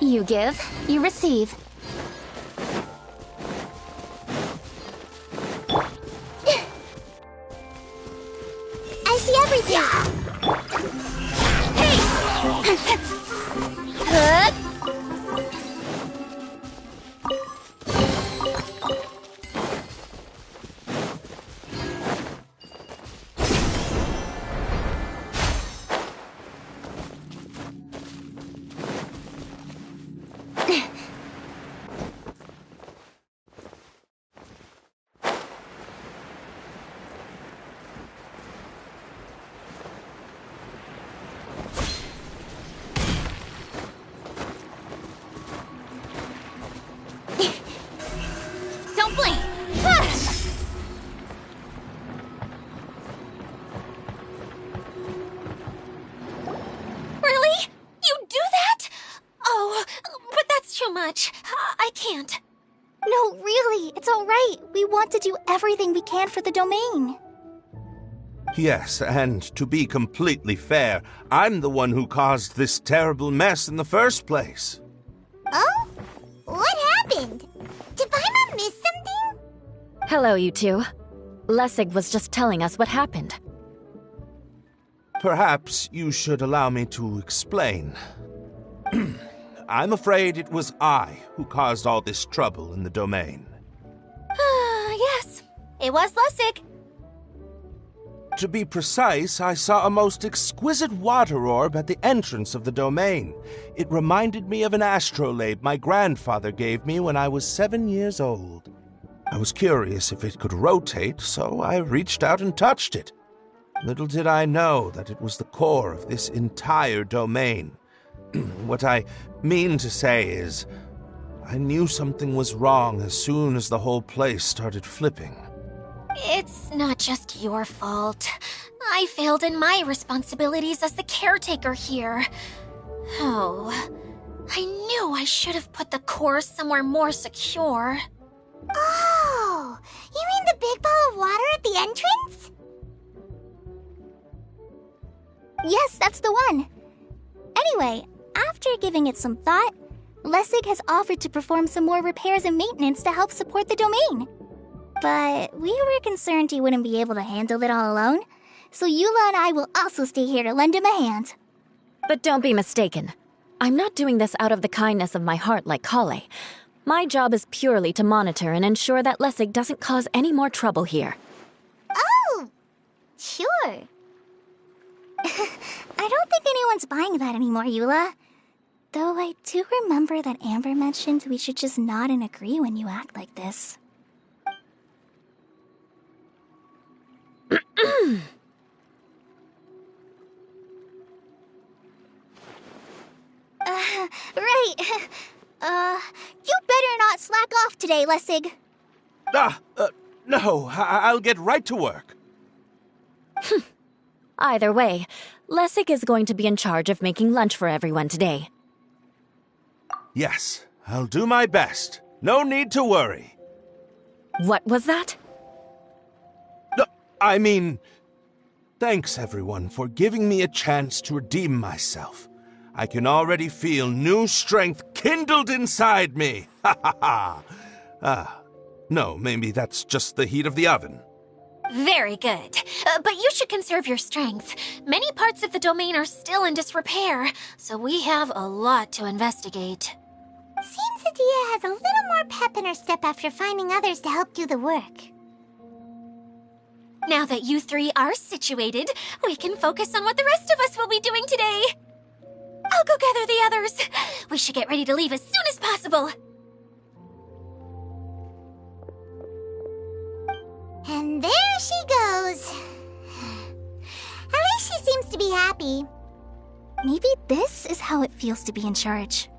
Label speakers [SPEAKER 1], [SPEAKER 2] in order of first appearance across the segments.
[SPEAKER 1] You give, you receive.
[SPEAKER 2] I see everything!
[SPEAKER 1] Hey! Don't blink! Really? You do that? Oh, but that's too much. I can't.
[SPEAKER 2] No, really, it's alright. We want to do everything we can for the domain.
[SPEAKER 3] Yes, and to be completely fair, I'm the one who caused this terrible mess in the first place.
[SPEAKER 2] Oh? What happened? Did Paimon miss something?
[SPEAKER 1] Hello, you two. Lessig was just telling us what happened.
[SPEAKER 3] Perhaps you should allow me to explain. I'm afraid it was I who caused all this trouble in the domain.
[SPEAKER 2] Yes, it was Lessig.
[SPEAKER 3] To be precise, I saw a most exquisite water orb at the entrance of the domain. It reminded me of an astrolabe my grandfather gave me when I was 7 years old. I was curious if it could rotate, so I reached out and touched it. Little did I know that it was the core of this entire domain. What I mean to say is, I knew something was wrong as soon as the whole place started flipping.
[SPEAKER 2] It's not just your fault. I failed in my responsibilities as the caretaker here. Oh, I knew I should have put the core somewhere more secure. Oh, you mean the big ball of water at the entrance? Yes, that's the one. Anyway, after giving it some thought, Lessig has offered to perform some more repairs and maintenance to help support the domain. But we were concerned he wouldn't be able to handle it all alone, so Eula and I will also stay here to lend him a hand.
[SPEAKER 1] But don't be mistaken. I'm not doing this out of the kindness of my heart like Kale. My job is purely to monitor and ensure that Lessig doesn't cause any more trouble here.
[SPEAKER 2] Oh, sure. I don't think anyone's buying that anymore, Eula. Though I do remember that Amber mentioned we should just nod and agree when you act like this. Right. You better not slack off today, Lessig.
[SPEAKER 3] No, I'll get right to work.
[SPEAKER 1] Either way, Lessig is going to be in charge of making lunch for everyone today.
[SPEAKER 3] Yes, I'll do my best. No need to worry.
[SPEAKER 1] What was that?
[SPEAKER 3] No, I mean, thanks everyone for giving me a chance to redeem myself. I can already feel new strength kindled inside me. Ha ha ha. No, maybe that's just the heat of the oven.
[SPEAKER 2] Very good. But you should conserve your strength. Many parts of the domain are still in disrepair, so we have a lot to investigate.
[SPEAKER 4] Seems Adia has a little more pep in her step after finding others to help do the work.
[SPEAKER 2] Now that you three are situated, we can focus on what the rest of us will be doing today. I'll go gather the others. We should get ready to leave as soon as possible.
[SPEAKER 4] And there she goes. At least she seems to be happy.
[SPEAKER 2] Maybe this is how it feels to be in charge.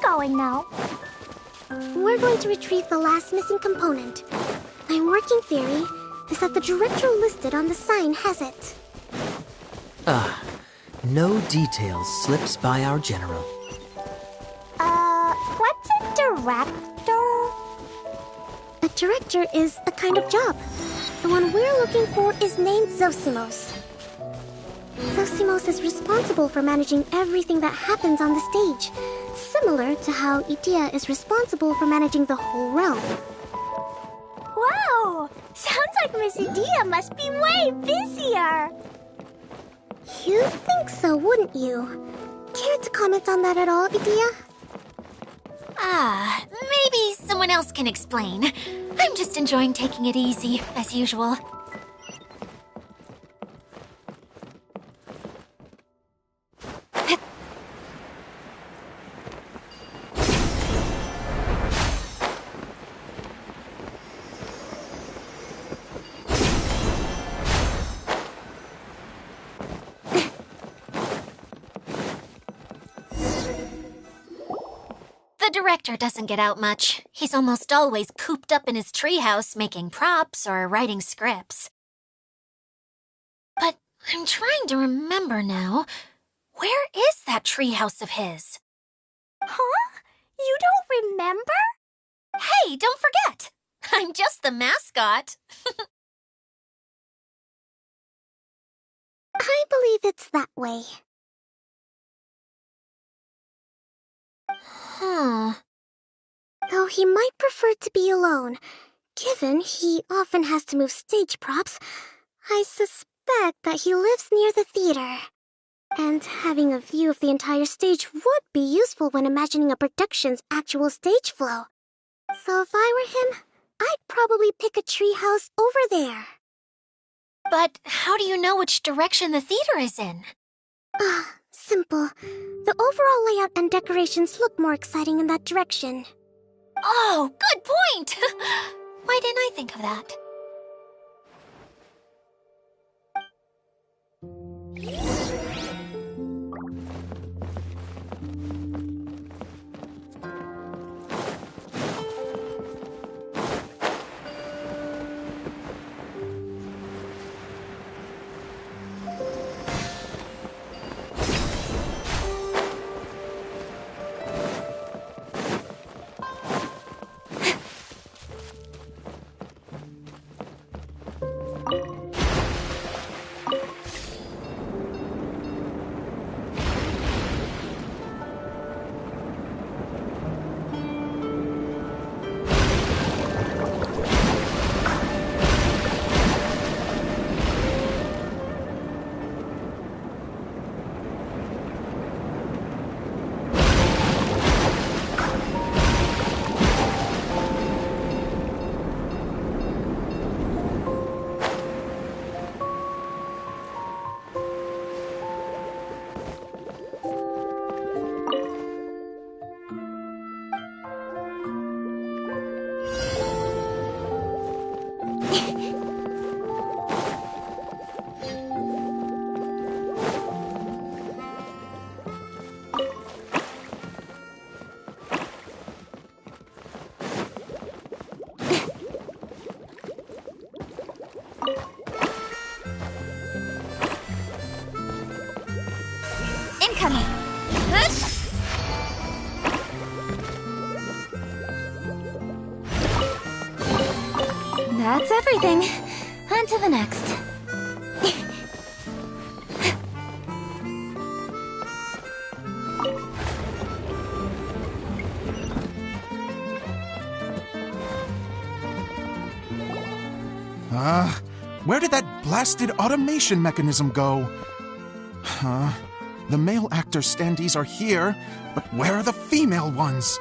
[SPEAKER 4] Going now. We're going to retrieve the last missing component. My working theory is that the director listed on the sign has it.
[SPEAKER 5] No details slips by our general.
[SPEAKER 4] What's a director? A director is a kind of job. The one we're looking for is named Zosimos. Zosimos is responsible for managing everything that happens on the stage, similar to how Idea is responsible for managing the whole realm.
[SPEAKER 2] Wow! Sounds like Miss Idea must be way busier!
[SPEAKER 4] You'd think so, wouldn't you? Care to comment on that at all, Idea?
[SPEAKER 2] Maybe someone else can explain. I'm just enjoying taking it easy, as usual. The director doesn't get out much. He's almost always cooped up in his treehouse making props or writing scripts. But I'm trying to remember now. Where is that treehouse of his?
[SPEAKER 4] Huh? You don't remember?
[SPEAKER 2] Hey, don't forget! I'm just the mascot.
[SPEAKER 4] I believe it's that way. Though he might prefer to be alone, given he often has to move stage props, I suspect that he lives near the theater. And having a view of the entire stage would be useful when imagining a production's actual stage flow. So if I were him, I'd probably pick a treehouse over there.
[SPEAKER 2] But how do you know which direction the theater is in?
[SPEAKER 4] Simple. The overall layout and decorations look more exciting in that direction.
[SPEAKER 2] Oh, good point! Why didn't I think of that? Incoming! That's everything. On to the next.
[SPEAKER 6] Where did that blasted automation mechanism go? The male actor standees are here, but where are the female ones?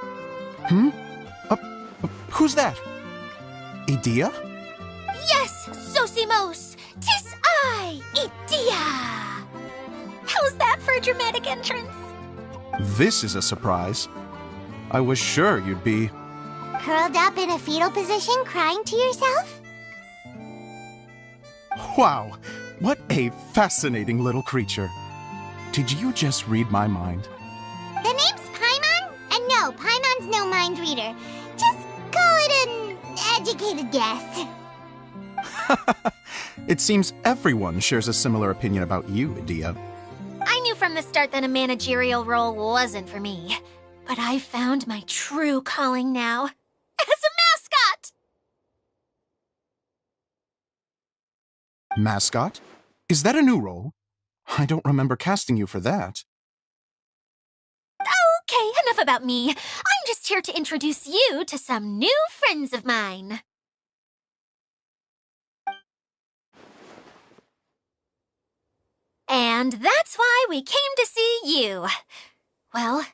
[SPEAKER 6] Who's that? Idea?
[SPEAKER 2] Yes, Sosimos! 'Tis I, Idia! How's that for a dramatic entrance?
[SPEAKER 6] This is a surprise. I was sure you'd be...
[SPEAKER 4] Curled up in a fetal position, crying to yourself?
[SPEAKER 6] Wow, what a fascinating little creature. Did you just read my mind?
[SPEAKER 4] The name's Paimon? And no, Paimon's no mind reader. Just call it an educated guess.
[SPEAKER 6] It seems everyone shares a similar opinion about you, Idea.
[SPEAKER 2] I knew from the start that a managerial role wasn't for me. But I found my true calling now. As a mascot!
[SPEAKER 6] Mascot? Is that a new role? I don't remember casting you for that.
[SPEAKER 2] Okay, enough about me. I'm just here to introduce you to some new friends of mine. And that's why we came to see you. Well,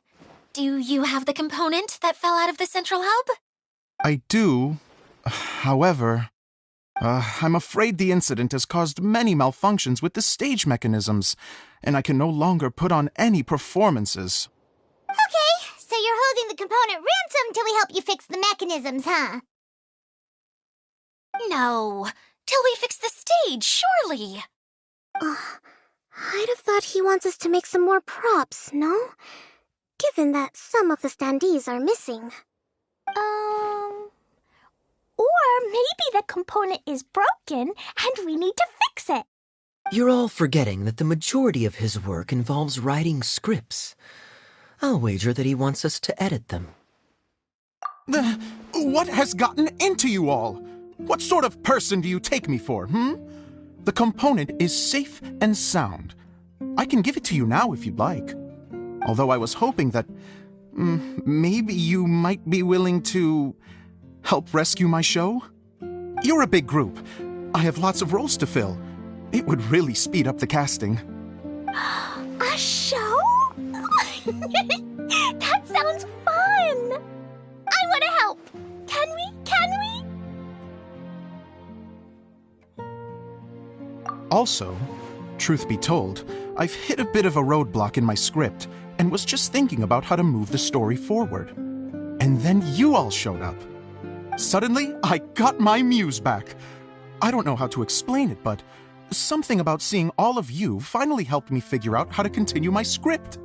[SPEAKER 2] do you have the component that fell out of the central hub?
[SPEAKER 6] I do. However, I'm afraid the incident has caused many malfunctions with the stage mechanisms, and I can no longer put on any performances.
[SPEAKER 4] Okay, so you're holding the component ransom till we help you fix the mechanisms, huh?
[SPEAKER 2] No, till we fix the stage, surely.
[SPEAKER 4] I'd have thought he wants us to make some more props, no? Given that some of the standees are missing. Or maybe the component is broken and we need to fix it.
[SPEAKER 5] You're all forgetting that the majority of his work involves writing scripts. I'll wager that he wants us to edit them.
[SPEAKER 6] What has gotten into you all? What sort of person do you take me for, The component is safe and sound. I can give it to you now if you'd like. Although I was hoping that maybe you might be willing to help rescue my show? You're a big group. I have lots of roles to fill. It would really speed up the casting.
[SPEAKER 4] A show? That sounds fun! I want to help! Can we?
[SPEAKER 6] Also, truth be told, I've hit a bit of a roadblock in my script and was just thinking about how to move the story forward. And then you all showed up. Suddenly, I got my muse back. I don't know how to explain it, but something about seeing all of you finally helped me figure out how to continue my script.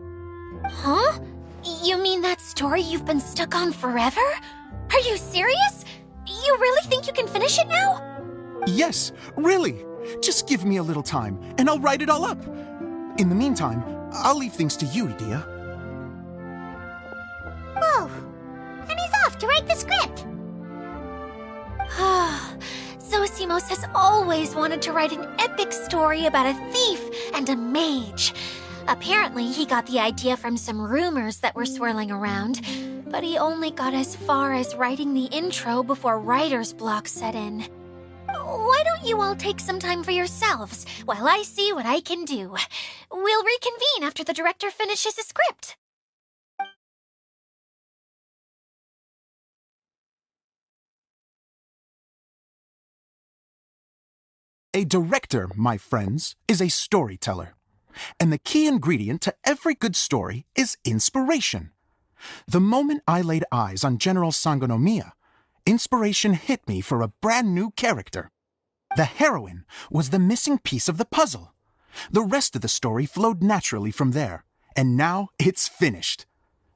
[SPEAKER 2] Huh? You mean that story you've been stuck on forever? Are you serious? You really think you can finish it now?
[SPEAKER 6] Yes, really. Just give me a little time, and I'll write it all up. In the meantime, I'll leave things to you, Edea.
[SPEAKER 4] Whoa! And he's off to write the script!
[SPEAKER 2] Zosimos has always wanted to write an epic story about a thief and a mage. Apparently, he got the idea from some rumors that were swirling around, but he only got as far as writing the intro before writer's block set in. Why don't you all take some time for yourselves while I see what I can do? We'll reconvene after the director finishes his script.
[SPEAKER 6] A director, my friends, is a storyteller. And the key ingredient to every good story is inspiration. The moment I laid eyes on General Sangonomiya, inspiration hit me for a brand new character. The heroine was the missing piece of the puzzle. The rest of the story flowed naturally from there, and now it's finished.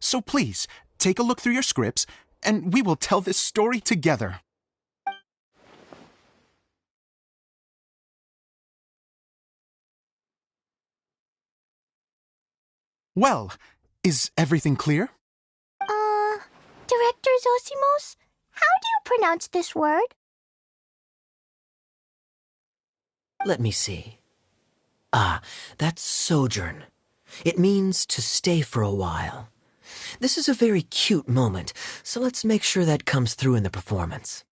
[SPEAKER 6] So please, take a look through your scripts, and we will tell this story together. Well, is everything clear?
[SPEAKER 4] Director Zosimos, how do you pronounce this word?
[SPEAKER 5] Let me see. That's sojourn. It means to stay for a while. This is a very cute moment, so let's make sure that comes through in the performance.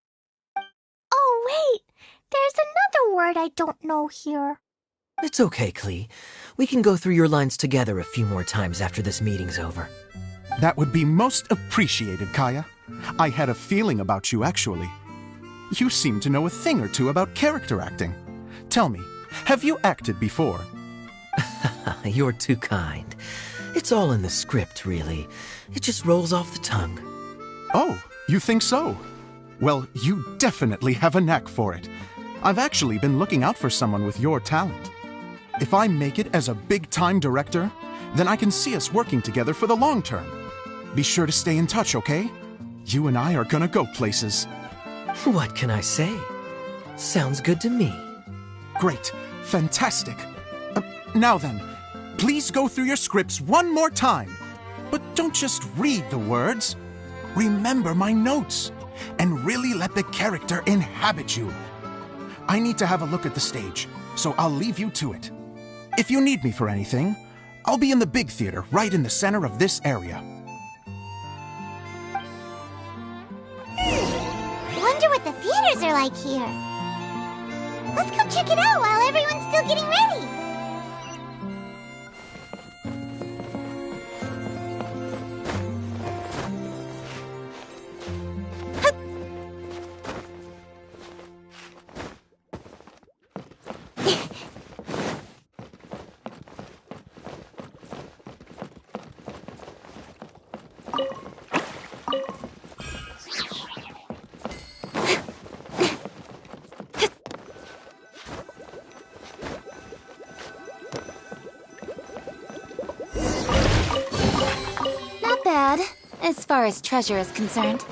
[SPEAKER 4] Oh, wait! There's another word I don't know here.
[SPEAKER 5] It's okay, Klee. We can go through your lines together a few more times after this meeting's over.
[SPEAKER 6] That would be most appreciated, Kaya. I had a feeling about you, actually. You seem to know a thing or two about character acting. Tell me, have you acted before?
[SPEAKER 5] You're too kind. It's all in the script, really. It just rolls off the tongue.
[SPEAKER 6] Oh, you think so? Well, you definitely have a knack for it. I've actually been looking out for someone with your talent. If I make it as a big-time director, then I can see us working together for the long term. Be sure to stay in touch, okay? You and I are gonna go places.
[SPEAKER 5] What can I say? Sounds good to me.
[SPEAKER 6] Great. Fantastic. Now then, please go through your scripts one more time. But don't just read the words. Remember my notes, and really let the character inhabit you. I need to have a look at the stage, so I'll leave you to it. If you need me for anything, I'll be in the big theater right in the center of this area.
[SPEAKER 4] Wonder what the theaters are like here. Let's go check it out while everyone's still getting ready.
[SPEAKER 1] Bad, as far as treasure is concerned.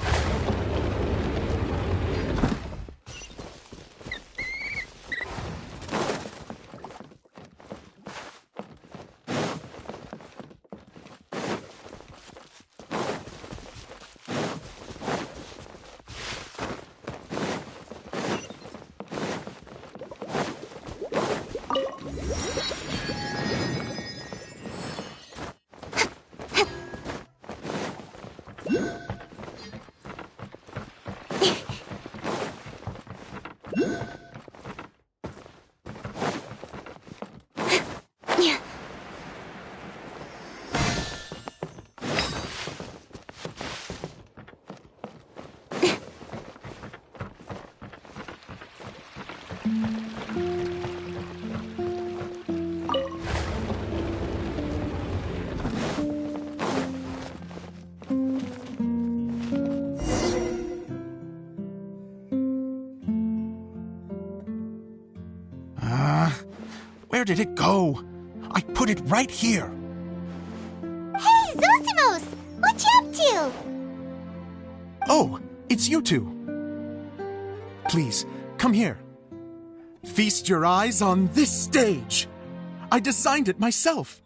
[SPEAKER 6] did it go? I put it right here.
[SPEAKER 4] Hey, Zosimos! What you up to?
[SPEAKER 6] Oh, it's you two. Please, come here. Feast your eyes on this stage. I designed it myself.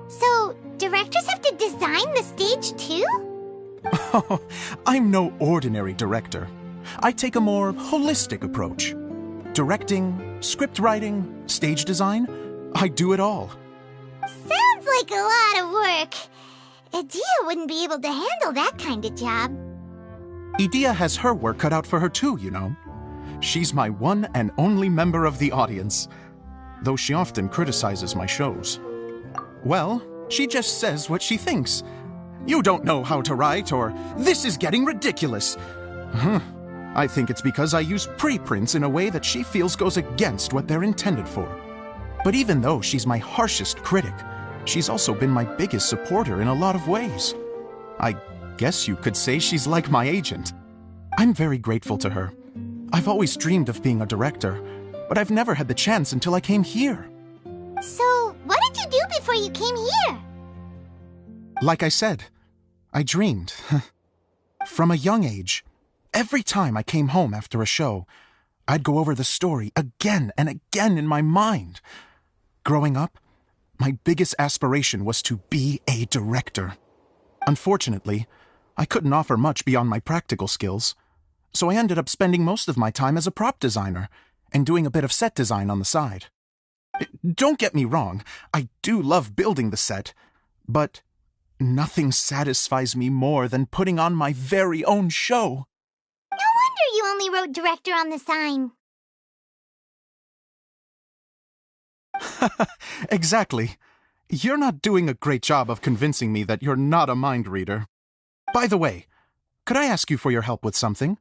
[SPEAKER 4] So, directors have to design the stage too?
[SPEAKER 6] Oh, I'm no ordinary director. I take a more holistic approach. Directing, script writing, stage design, I do it all.
[SPEAKER 4] Sounds like a lot of work. Adia wouldn't be able to handle that kind of job.
[SPEAKER 6] Edea has her work cut out for her too, you know. She's my one and only member of the audience, though she often criticizes my shows. Well, she just says what she thinks. You don't know how to write, or this is getting ridiculous. I think it's because I use preprints in a way that she feels goes against what they're intended for. But even though she's my harshest critic, she's also been my biggest supporter in a lot of ways. I guess you could say she's like my agent. I'm very grateful to her. I've always dreamed of being a director, but I've never had the chance until I came here.
[SPEAKER 4] So, what did you do before you came here?
[SPEAKER 6] Like I said, I dreamed. From a young age, every time I came home after a show, I'd go over the story again and again in my mind. Growing up, my biggest aspiration was to be a director. Unfortunately, I couldn't offer much beyond my practical skills, so I ended up spending most of my time as a prop designer and doing a bit of set design on the side. Don't get me wrong, I do love building the set, but nothing satisfies me more than putting on my very own show.
[SPEAKER 4] No wonder you only wrote director on the sign.
[SPEAKER 6] Exactly. You're not doing a great job of convincing me that you're not a mind reader. By the way, could I ask you for your help with something?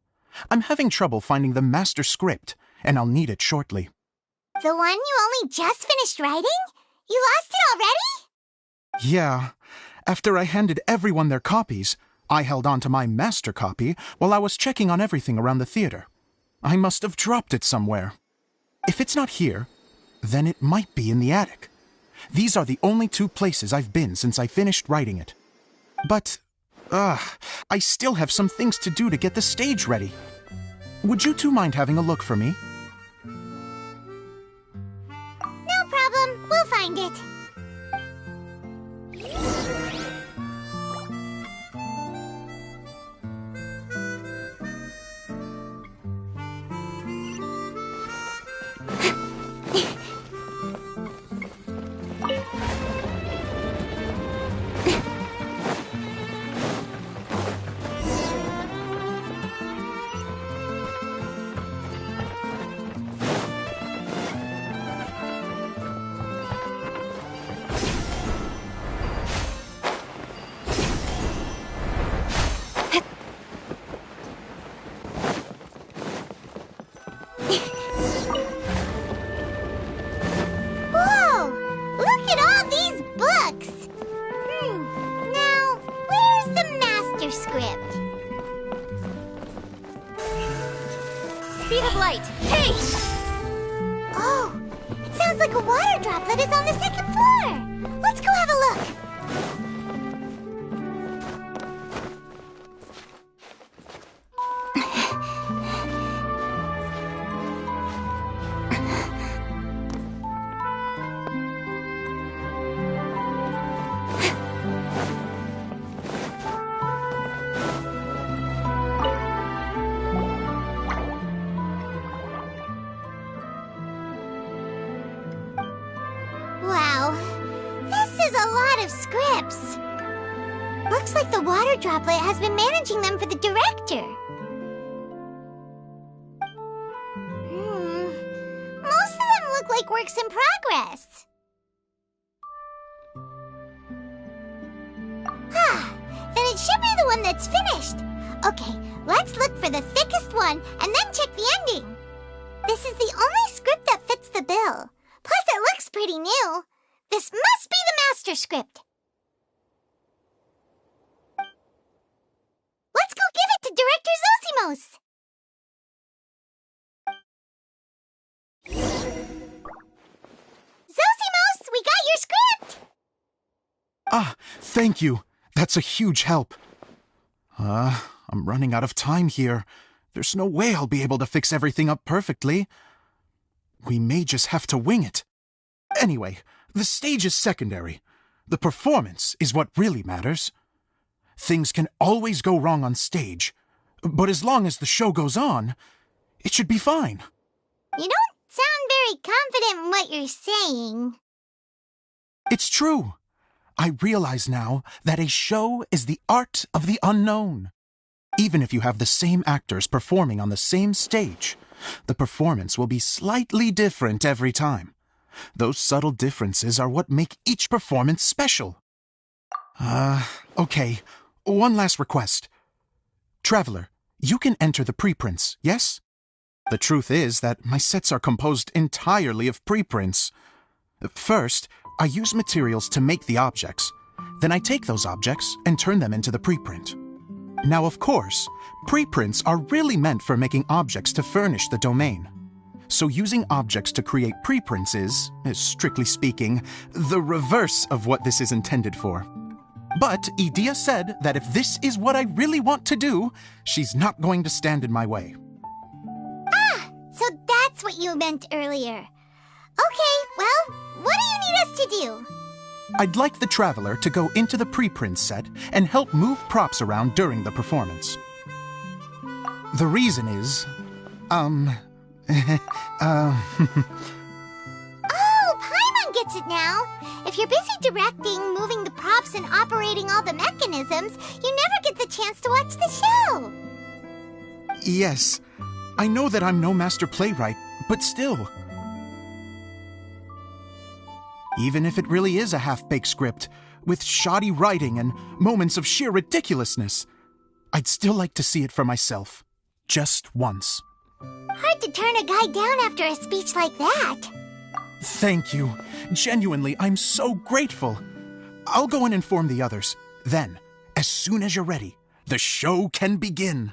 [SPEAKER 6] I'm having trouble finding the master script, and I'll need it shortly.
[SPEAKER 4] The one you only just finished writing? You lost it already?
[SPEAKER 6] Yeah. After I handed everyone their copies, I held on to my master copy while I was checking on everything around the theater. I must have dropped it somewhere. If it's not here, then it might be in the attic. These are the only two places I've been since I finished writing it. But, I still have some things to do to get the stage ready. Would you two mind having a look for me?
[SPEAKER 4] No problem. We'll find it. Whoa! Look at all these books! Now, where's the master script?
[SPEAKER 2] Speed of light! Hey!
[SPEAKER 4] Oh, it sounds like a water droplet is on the second floor! Let's go have a look! Wow, this is a lot of scripts. Looks like the water droplet has been managing them for the director. Most of them look like works in progress. Then it should be the one that's finished. Okay, let's look for the thickest one and then check the ending. This is the only script that fits the bill. Plus, it looks pretty new. This must be the master script. Let's go give it to Director Zosimos. Zosimo!
[SPEAKER 6] Ah, thank you. That's a huge help. I'm running out of time here. There's no way I'll be able to fix everything up perfectly. We may just have to wing it. Anyway, the stage is secondary. The performance is what really matters. Things can always go wrong on stage, but as long as the show goes on, it should be fine.
[SPEAKER 4] You don't sound very confident in what you're saying.
[SPEAKER 6] It's true. I realize now that a show is the art of the unknown. Even if you have the same actors performing on the same stage, the performance will be slightly different every time. Those subtle differences are what make each performance special. Okay. One last request. Traveler, you can enter the preprints, yes? The truth is that my sets are composed entirely of preprints. First, I use materials to make the objects. Then I take those objects and turn them into the preprint. Now, of course, preprints are really meant for making objects to furnish the domain. So using objects to create preprints is, strictly speaking, the reverse of what this is intended for. But Edea said that if this is what I really want to do, she's not going to stand in my way.
[SPEAKER 4] Ah, so that's what you meant earlier. Okay, well, what do you need us to do?
[SPEAKER 6] I'd like the Traveler to go into the preprint set and help move props around during the performance. The reason is,
[SPEAKER 4] Oh, Paimon gets it now. If you're busy directing, moving the props, and operating all the mechanisms, you never get the chance to watch the show.
[SPEAKER 6] Yes, I know that I'm no master playwright, but still. Even if it really is a half-baked script, with shoddy writing and moments of sheer ridiculousness, I'd still like to see it for myself. Just once.
[SPEAKER 4] Hard to turn a guy down after a speech like that.
[SPEAKER 6] Thank you. Genuinely, I'm so grateful. I'll go and inform the others. Then, as soon as you're ready, the show can begin.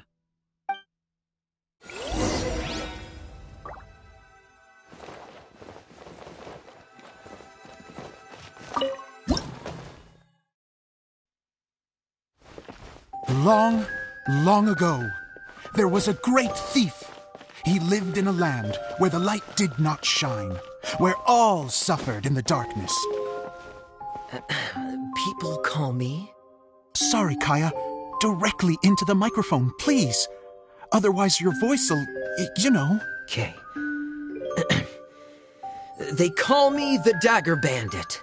[SPEAKER 6] Long, long ago, there was a great thief. He lived in a land where the light did not shine, where all suffered in the darkness.
[SPEAKER 5] People call me?
[SPEAKER 6] Sorry, Kaya. Directly into the microphone, please. Otherwise your voice'll, you know.
[SPEAKER 5] Okay. They call me the Dagger Bandit,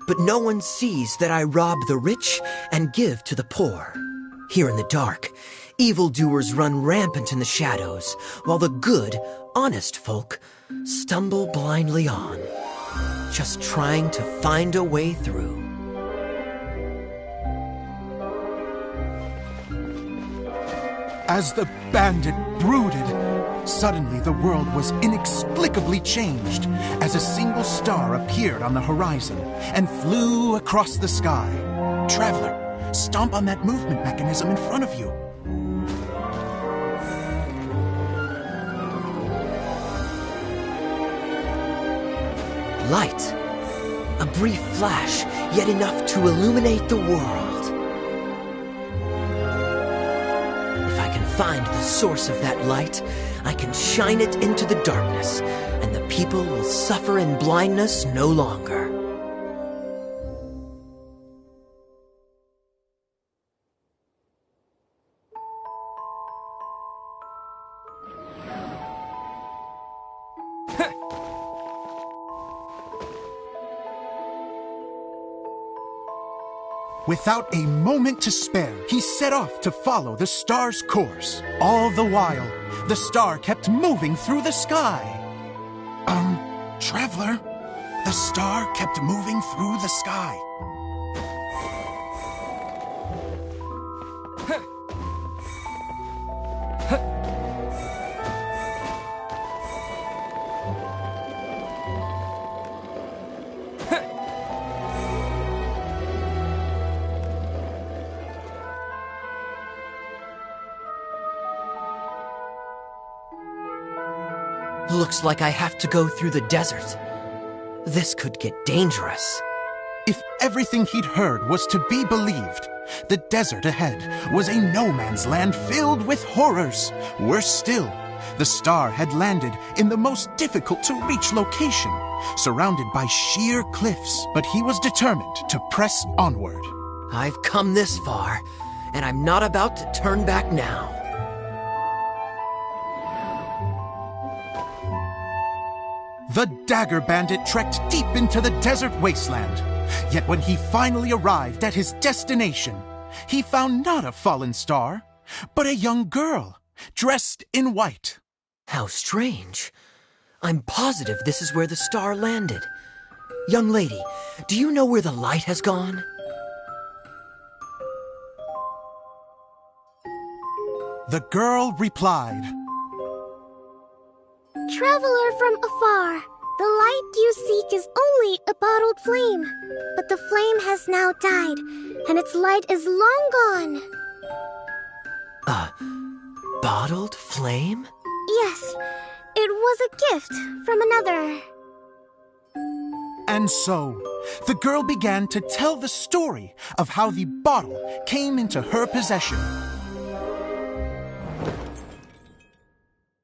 [SPEAKER 5] but no one sees that I rob the rich and give to the poor. Here in the dark, evildoers run rampant in the shadows, while the good, honest folk stumble blindly on, just trying to find a way through.
[SPEAKER 6] As the bandit brooded, suddenly the world was inexplicably changed as a single star appeared on the horizon and flew across the sky. Traveler, stomp on that movement mechanism in front of you.
[SPEAKER 5] Light. A brief flash, yet enough to illuminate the world. If I can find the source of that light, I can shine it into the darkness, and the people will suffer in blindness no longer.
[SPEAKER 6] Without a moment to spare, he set off to follow the star's course. All the while, the star kept moving through the sky. Traveler, the star kept moving through the sky.
[SPEAKER 5] Looks like I have to go through the desert. This could get dangerous.
[SPEAKER 6] If everything he'd heard was to be believed, the desert ahead was a no-man's land filled with horrors. Worse still, the star had landed in the most difficult-to-reach location, surrounded by sheer cliffs, but he was determined to press onward.
[SPEAKER 5] I've come this far, and I'm not about to turn back now.
[SPEAKER 6] The Dagger Bandit trekked deep into the desert wasteland. Yet when he finally arrived at his destination, he found not a fallen star, but a young girl, dressed in white.
[SPEAKER 5] How strange. I'm positive this is where the star landed. Young lady, do you know where the light has gone?
[SPEAKER 6] The girl replied,
[SPEAKER 4] Traveler from afar, the light you seek is only a bottled flame. But the flame has now died, and its light is long gone.
[SPEAKER 5] A bottled flame?
[SPEAKER 4] Yes, it was a gift from another.
[SPEAKER 6] And so, the girl began to tell the story of how the bottle came into her possession.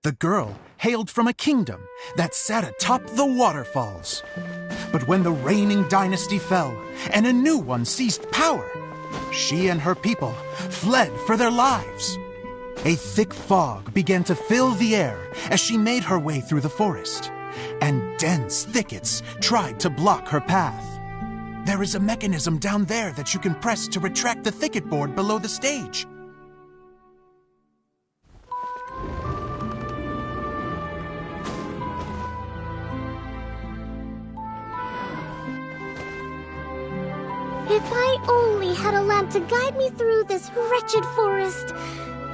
[SPEAKER 6] The girl hailed from a kingdom that sat atop the waterfalls. But when the reigning dynasty fell and a new one seized power, she and her people fled for their lives. A thick fog began to fill the air as she made her way through the forest, and dense thickets tried to block her path. There is a mechanism down there that you can press to retract the thicket board below the stage.
[SPEAKER 4] If I only had a lamp to guide me through this wretched forest,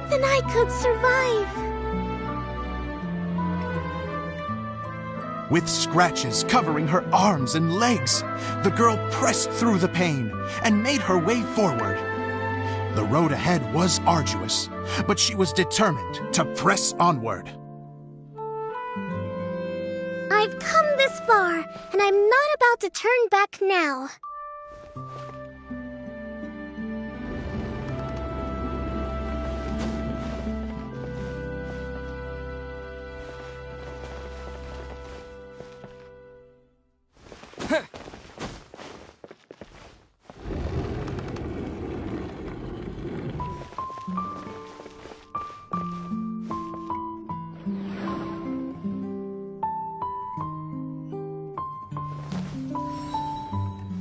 [SPEAKER 4] then I could survive.
[SPEAKER 6] With scratches covering her arms and legs, the girl pressed through the pain and made her way forward. The road ahead was arduous, but she was determined to press onward.
[SPEAKER 4] I've come this far, and I'm not about to turn back now.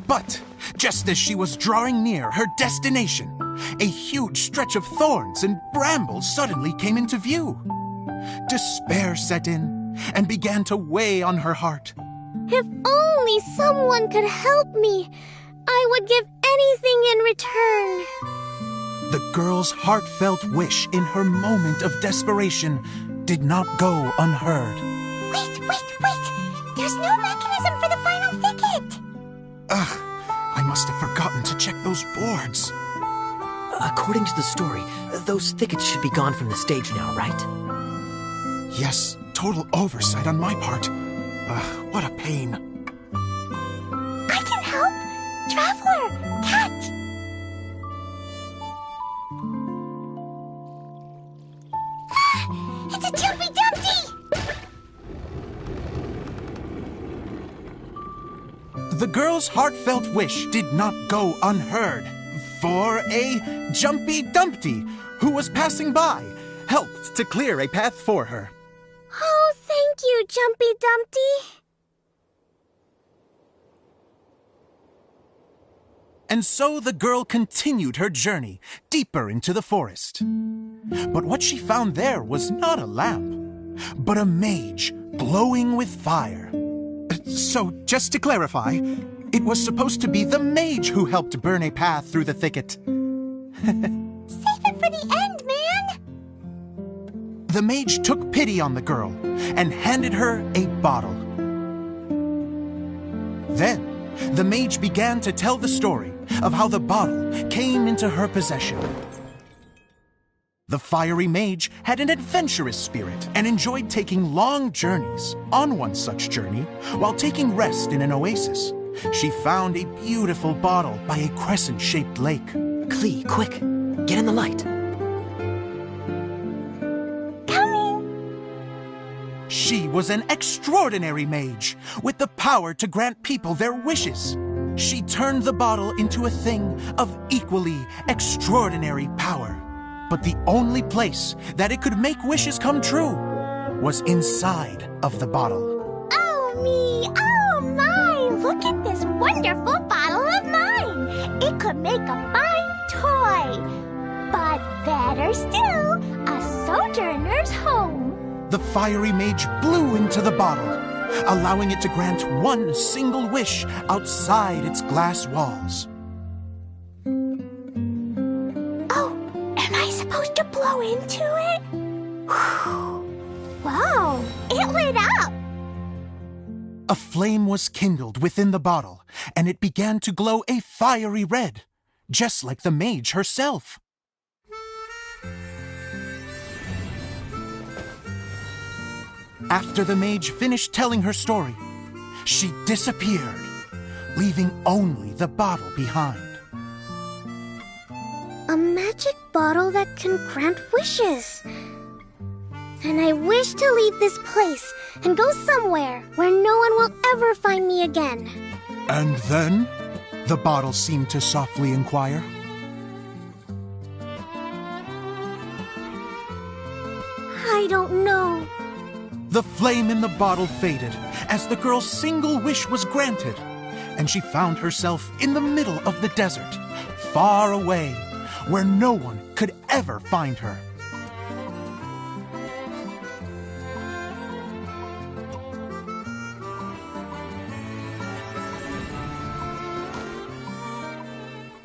[SPEAKER 6] But just as she was drawing near her destination, a huge stretch of thorns and brambles suddenly came into view. Despair set in and began to weigh on her heart.
[SPEAKER 4] If only someone could help me, I would give anything in return.
[SPEAKER 6] The girl's heartfelt wish in her moment of desperation did not go unheard.
[SPEAKER 4] Wait! There's no mechanism for the final thicket!
[SPEAKER 6] Ugh, I must have forgotten to check those boards.
[SPEAKER 5] According to the story, those thickets should be gone from the stage now, right?
[SPEAKER 6] Yes, total oversight on my part. What a pain.
[SPEAKER 4] I can help! Traveler! Cat! It's a Jumpy Dumpty!
[SPEAKER 6] The girl's heartfelt wish did not go unheard, for a Jumpy Dumpty, who was passing by, helped to clear a path for her.
[SPEAKER 4] Oh, thank you, Jumpy Dumpty.
[SPEAKER 6] And so the girl continued her journey deeper into the forest. But what she found there was not a lamp, but a mage glowing with fire. So, just to clarify, it was supposed to be the mage who helped burn a path through the thicket.
[SPEAKER 4] Save it for the end, man!
[SPEAKER 6] The mage took pity on the girl and handed her a bottle. Then, the mage began to tell the story of how the bottle came into her possession. The fiery mage had an adventurous spirit and enjoyed taking long journeys. On one such journey, while taking rest in an oasis, she found a beautiful bottle by a crescent-shaped lake.
[SPEAKER 5] Klee, quick! Get in the light!
[SPEAKER 6] She was an extraordinary mage, with the power to grant people their wishes. She turned the bottle into a thing of equally extraordinary power. But the only place that it could make wishes come true was inside of the bottle.
[SPEAKER 4] Oh me! Oh my! Look at this wonderful bottle of mine! It could make a fine toy! But better still, a sojourner's home!
[SPEAKER 6] The fiery mage blew into the bottle, allowing it to grant one single wish outside its glass walls.
[SPEAKER 4] Oh, am I supposed to blow into it? Whoa, it lit up!
[SPEAKER 6] A flame was kindled within the bottle, and it began to glow a fiery red, just like the mage herself. After the mage finished telling her story, she disappeared, leaving only the bottle behind.
[SPEAKER 4] A magic bottle that can grant wishes. And I wish to leave this place and go somewhere where no one will ever find me again.
[SPEAKER 6] And then, the bottle seemed to softly inquire.
[SPEAKER 4] I don't know.
[SPEAKER 6] The flame in the bottle faded as the girl's single wish was granted, and she found herself in the middle of the desert, far away, where no one could ever find her.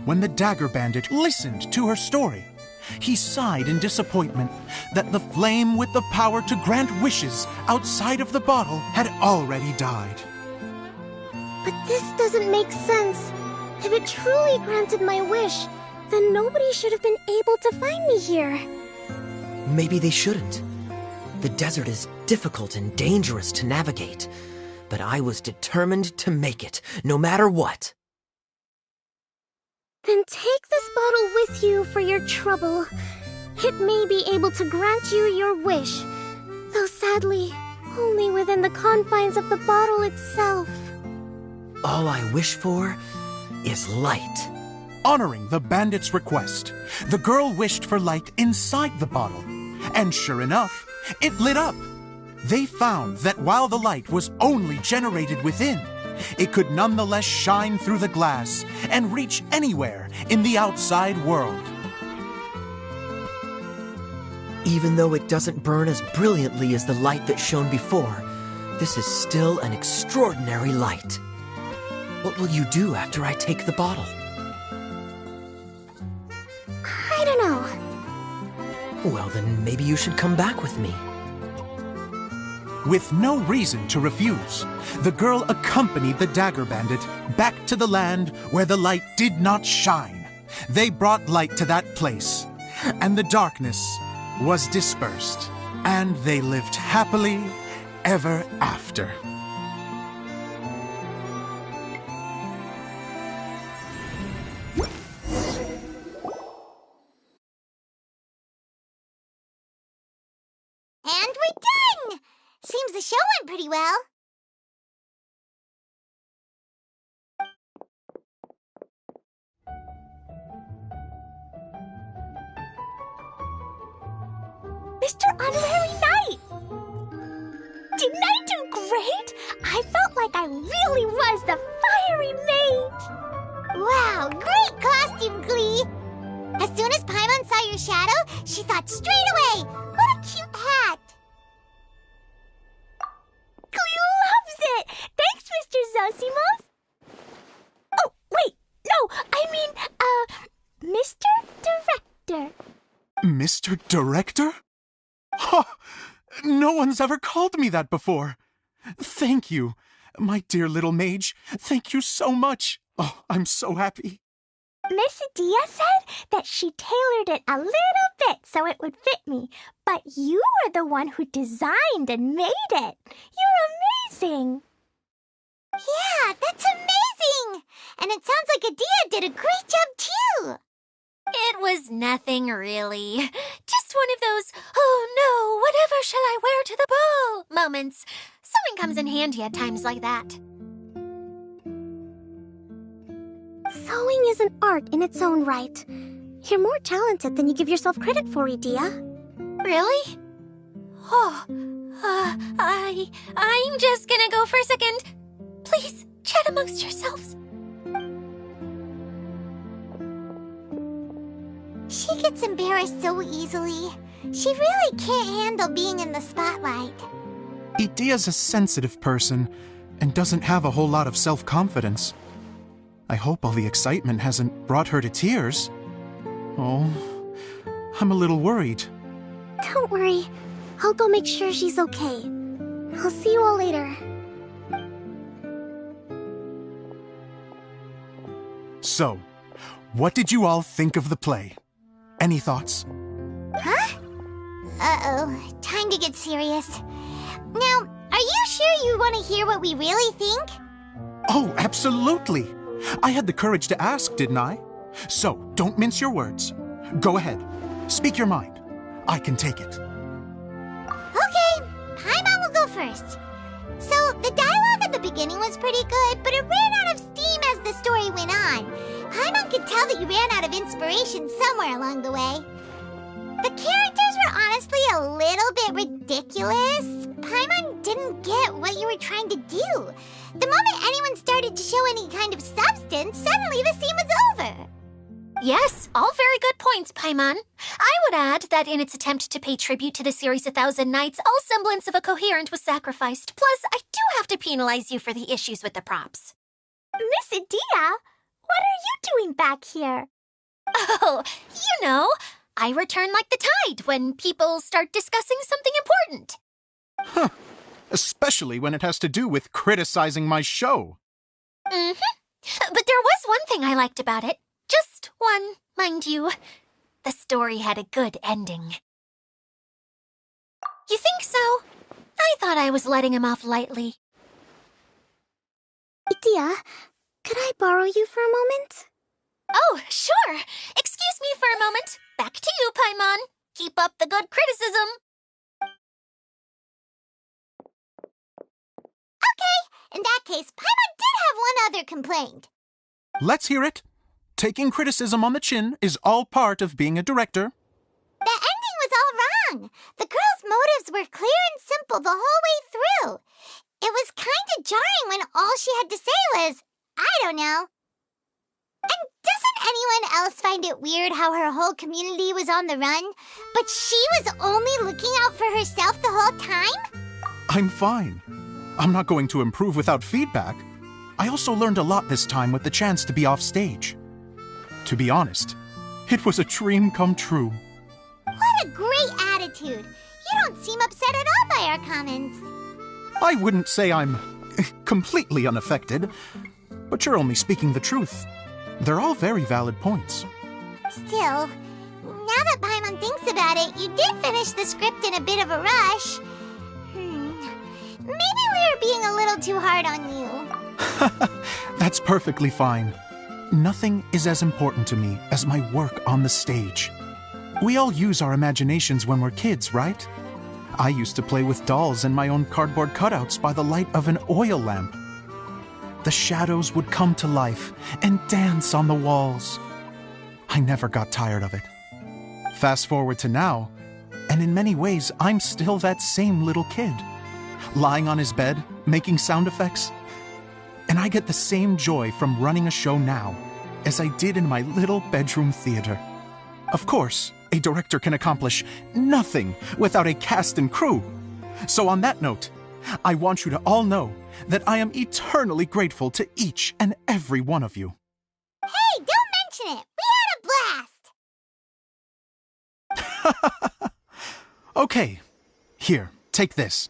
[SPEAKER 6] When the Dagger Bandit listened to her story, he sighed in disappointment that the flame with the power to grant wishes outside of the bottle had already died.
[SPEAKER 4] But this doesn't make sense. If it truly granted my wish, then nobody should have been able to find me here.
[SPEAKER 5] Maybe they shouldn't. The desert is difficult and dangerous to navigate, but I was determined to make it, no matter what.
[SPEAKER 4] Then take this bottle with you for your trouble. It may be able to grant you your wish, though sadly, only within the confines of the bottle itself.
[SPEAKER 5] All I wish for is light.
[SPEAKER 6] Honoring the bandit's request, the girl wished for light inside the bottle, and sure enough, it lit up. They found that while the light was only generated within, it could nonetheless shine through the glass and reach anywhere in the outside world.
[SPEAKER 5] Even though it doesn't burn as brilliantly as the light that shone before, this is still an extraordinary light. What will you do after I take the bottle?
[SPEAKER 4] I don't know.
[SPEAKER 5] Well, then maybe you should come back with me.
[SPEAKER 6] With no reason to refuse, the girl accompanied the Dagger Bandit back to the land where the light did not shine. They brought light to that place, and the darkness was dispersed, and they lived happily ever after.
[SPEAKER 4] And we're done! Seems the show went pretty well. Mr. Honorary Knight! Didn't I do great? I felt like I really was the fiery mage! Wow, great costume, Glee! As soon as Paimon saw your shadow, she thought straight away, what a cute hat! Glee loves it! Thanks, Mr. Zosimos! Oh, wait, no, I mean, Mr. Director.
[SPEAKER 6] Mr. Director? Ha! No one's ever called me that before. Thank you, my dear little mage. Thank you so much. Oh, I'm so happy.
[SPEAKER 4] Miss Adia said that she tailored it a little bit so it would fit me, but you are the one who designed and made it. You're amazing. Yeah, that's amazing! And it sounds like Adia did a great job too!
[SPEAKER 2] It was nothing really. Just one of those, oh no, whatever shall I wear to the ball moments. Sewing comes in handy at times like that.
[SPEAKER 4] Sewing is an art in its own right. You're more talented than you give yourself credit for, Adia.
[SPEAKER 2] Really? Oh, I'm just gonna go for a second. Please, chat amongst yourselves.
[SPEAKER 4] She gets embarrassed so easily. She really can't handle being in the spotlight.
[SPEAKER 6] Adia's a sensitive person and doesn't have a whole lot of self-confidence. I hope all the excitement hasn't brought her to tears. Oh, I'm a little worried.
[SPEAKER 4] Don't worry. I'll go make sure she's okay. I'll see you all later.
[SPEAKER 6] So, what did you all think of the play? Any thoughts?
[SPEAKER 4] Huh? Uh-oh. Time to get serious. Now, are you sure you want to hear what we really think?
[SPEAKER 6] Oh, absolutely. I had the courage to ask, didn't I? So, don't mince your words. Go ahead. Speak your mind. I can take it.
[SPEAKER 4] Okay, Paimon will go first. So, the dialogue at the beginning was pretty good, but it ran out of steam as the story went on. Paimon could tell that you ran out of inspiration somewhere along the way. The characters were honestly a little bit ridiculous. Paimon didn't get what you were trying to do. The moment anyone started to show any kind of substance, suddenly the scene was over.
[SPEAKER 2] Yes, all very good points, Paimon. I would add that in its attempt to pay tribute to the series 1,000 Nights, all semblance of a coherent was sacrificed. Plus, I do have to penalize you for the issues with the props.
[SPEAKER 4] Miss Adia, what are you doing back here?
[SPEAKER 2] Oh, you know, I return like the tide when people start discussing something important.
[SPEAKER 6] Huh. Especially when it has to do with criticizing my show.
[SPEAKER 2] Mm-hmm. But there was one thing I liked about it. Just one, mind you. The story had a good ending. You think so? I thought I was letting him off lightly.
[SPEAKER 4] Adia, could I borrow you for a moment?
[SPEAKER 2] Oh, sure. Excuse me for a moment. Back to you, Paimon. Keep up the good criticism.
[SPEAKER 4] Okay, in that case, Paimon did have one other complaint.
[SPEAKER 6] Let's hear it. Taking criticism on the chin is all part of being a director.
[SPEAKER 4] The ending was all wrong. The girl's motives were clear and simple the whole way through. It was kind of jarring when all she had to say was, I don't know. And doesn't anyone else find it weird how her whole community was on the run, but she was only looking out for herself the whole time?
[SPEAKER 6] I'm fine. I'm not going to improve without feedback. I also learned a lot this time with the chance to be off stage. To be honest, it was a dream come true.
[SPEAKER 4] What a great attitude. You don't seem upset at all by our comments.
[SPEAKER 6] I wouldn't say I'm completely unaffected, but you're only speaking the truth. They're all very valid points.
[SPEAKER 4] Still, now that Paimon thinks about it, you did finish the script in a bit of a rush. Maybe we were being a little too hard on you.
[SPEAKER 6] That's perfectly fine. Nothing is as important to me as my work on the stage. We all use our imaginations when we're kids, right? I used to play with dolls and my own cardboard cutouts by the light of an oil lamp. The shadows would come to life and dance on the walls. I never got tired of it. Fast forward to now, and in many ways, I'm still that same little kid, lying on his bed, making sound effects. And I get the same joy from running a show now as I did in my little bedroom theater. Of course, a director can accomplish nothing without a cast and crew. So on that note, I want you to all know that I am eternally grateful to each and every one of you.
[SPEAKER 4] Hey, don't mention it. We had a blast.
[SPEAKER 6] Okay, here, take this.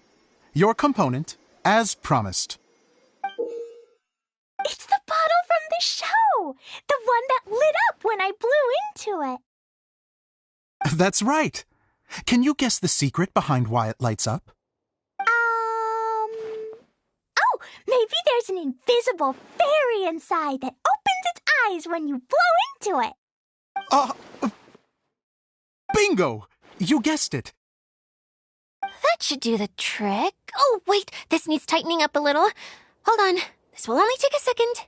[SPEAKER 6] Your component, as promised.
[SPEAKER 4] It's the bottle from the show! The one that lit up when I blew into it.
[SPEAKER 6] That's right. Can you guess the secret behind why it lights up?
[SPEAKER 4] Oh, maybe there's an invisible fairy inside that opens its eyes when you blow into it.
[SPEAKER 6] Bingo! You guessed it.
[SPEAKER 2] That should do the trick. Oh, wait, this needs tightening up a little. Hold on, this will only take a second.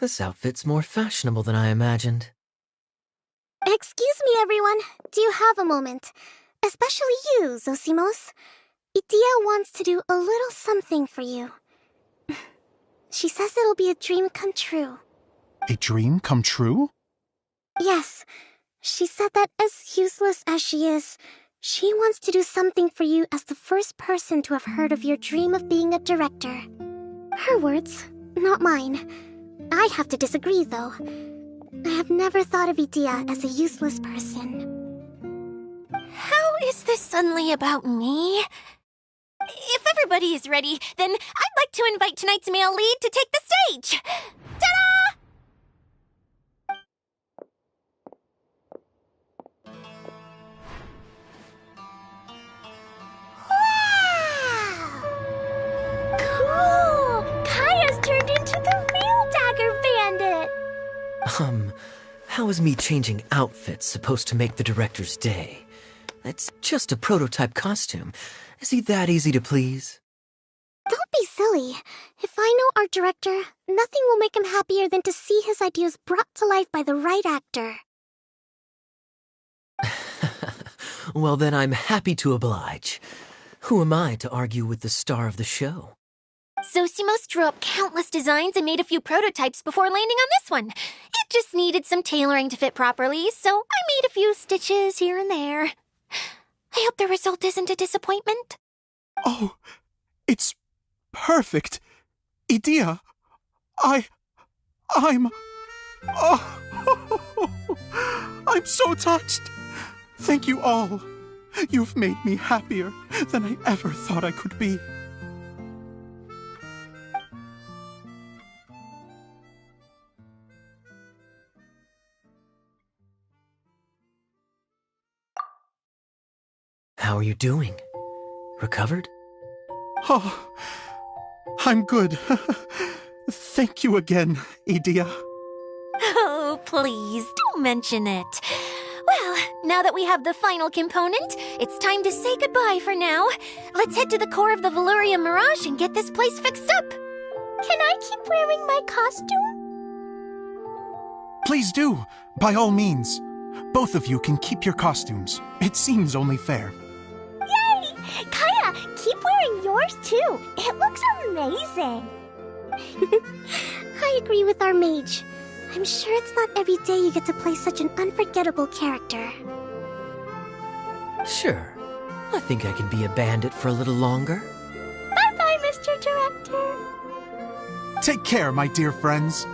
[SPEAKER 5] This outfit's more fashionable than I imagined.
[SPEAKER 4] Excuse me, everyone. Do you have a moment? Especially you, Zosimos. Idia wants to do a little something for you. She says it'll be a dream come true.
[SPEAKER 6] A dream come true?
[SPEAKER 4] Yes. She said that as useless as she is, she wants to do something for you as the first person to have heard of your dream of being a director. Her words, not mine. I have to disagree, though. I have never thought of Idia as a useless person.
[SPEAKER 2] How is this suddenly about me? If everybody is ready, then I'd like to invite tonight's male lead to take the stage. Ta-da!
[SPEAKER 4] Wow! Cool! Kaya's turned into the real Dagger Bandit!
[SPEAKER 5] How is me changing outfits supposed to make the director's day? It's just a prototype costume. Is he that easy to please?
[SPEAKER 4] Don't be silly. If I know our director, nothing will make him happier than to see his ideas brought to life by the right actor.
[SPEAKER 5] Well, then I'm happy to oblige. Who am I to argue with the star of the show?
[SPEAKER 2] Zosimos drew up countless designs and made a few prototypes before landing on this one. It just needed some tailoring to fit properly, so I made a few stitches here and there. I hope the result isn't a disappointment.
[SPEAKER 6] Oh, it's perfect. Idia, I'm... Oh, I'm so touched. Thank you all. You've made me happier than I ever thought I could be.
[SPEAKER 5] How are you doing? Recovered?
[SPEAKER 6] Oh, I'm good. Thank you again, Idia.
[SPEAKER 2] Oh, please, don't mention it. Well, now that we have the final component, it's time to say goodbye for now. Let's head to the core of the Valuria Mirage and get this place fixed up.
[SPEAKER 4] Can I keep wearing my costume?
[SPEAKER 6] Please do, by all means. Both of you can keep your costumes. It seems only fair.
[SPEAKER 4] Yay! Kaya, keep wearing yours too. It looks amazing. I agree with our mage. I'm sure it's not every day you get to play such an unforgettable character.
[SPEAKER 5] Sure. I think I can be a bandit for a little longer.
[SPEAKER 4] Bye-bye, Mr. Director.
[SPEAKER 6] Take care, my dear friends.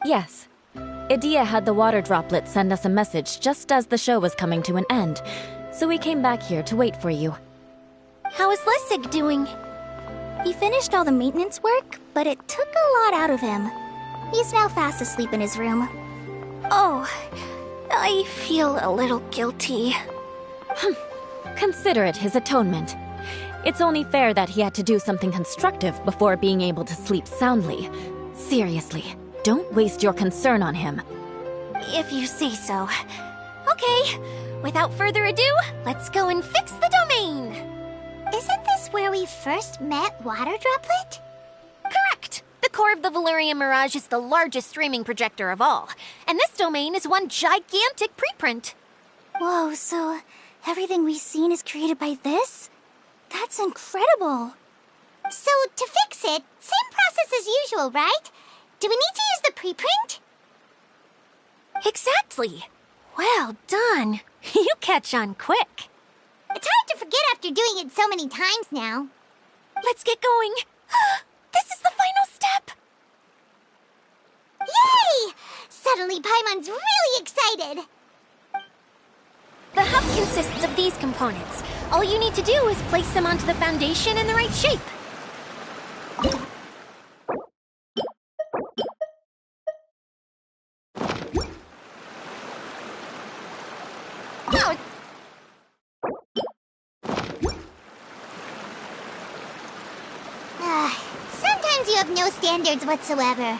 [SPEAKER 1] Yes. Idia had the water droplet send us a message just as the show was coming to an end, so we came back here to wait for you.
[SPEAKER 2] How is Lessig doing?
[SPEAKER 4] He finished all the maintenance work, but it took a lot out of him. He's now fast asleep in his room.
[SPEAKER 2] Oh, I feel a little guilty.
[SPEAKER 1] Consider it his atonement. It's only fair that he had to do something constructive before being able to sleep soundly. Seriously, don't waste your concern on him.
[SPEAKER 2] If you say so. Okay, without further ado, let's go and fix the domain!
[SPEAKER 4] Isn't this where we first met Water Droplet?
[SPEAKER 2] Correct! The core of the Valerian Mirage is the largest streaming projector of all, and this domain is one gigantic preprint.
[SPEAKER 4] Whoa, so everything we've seen is created by this? That's incredible! So, to fix it, same process as usual, right? Do we need to use the preprint?
[SPEAKER 2] Exactly! Well done! You catch on quick.
[SPEAKER 4] It's hard to forget after doing it so many times now.
[SPEAKER 2] Let's get going. This is the final step!
[SPEAKER 4] Yay! Suddenly Paimon's really excited!
[SPEAKER 2] The hub consists of these components. All you need to do is place them onto the foundation in the right shape.
[SPEAKER 4] Sometimes you have no standards whatsoever.